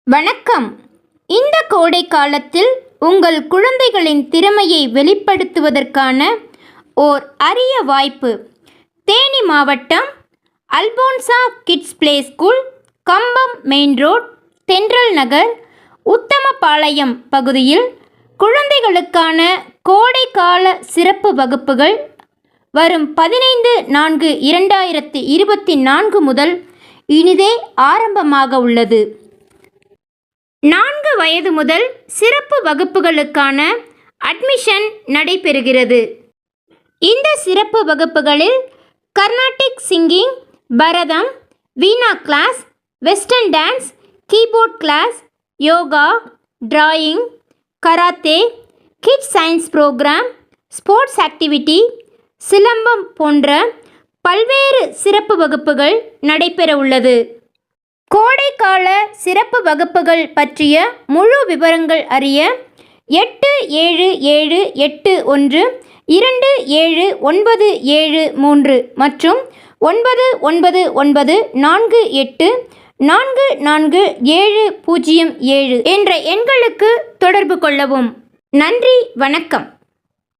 வணக்கம். இந்த கோடை காலத்தில் உங்கள் குழந்தைகளின் திறமையை வெளிப்படுத்துவதற்கான ஓர் அரிய வாய்ப்பு. தேனி மாவட்டம் அல்போன்சா கிட்ஸ் பிளே ஸ்கூல், கம்பம் மெயின் ரோட், தென்றல் நகர், உத்தமபாளையம் பகுதியில் குழந்தைகளுக்கான கோடைக்கால சிறப்பு வகுப்புகள் வரும் 15/4/2024 முதல் இனிதே ஆரம்பமாக உள்ளது. 4 வயது முதல் சிறப்பு வகுப்புகளுக்கான அட்மிஷன் நடைபெறுகிறது. இந்த சிறப்பு வகுப்புகளில் Carnatic singing, Bharatam, veena class, western dance, keyboard class, yoga, drawing, karate, kids science programme, sports activity, silambam போன்ற பல்வேறு சிறப்பு வகுப்புகள் நடைபெற உள்ளது. கோடைக்கால சிறப்பு வகுப்புகள் பற்றிய முழு விவரங்கள் அறிய 8771279773 மற்றும் 9994844707 என்ற எண்களுக்கு தொடர்பு கொள்ளவும். நன்றி, வணக்கம்.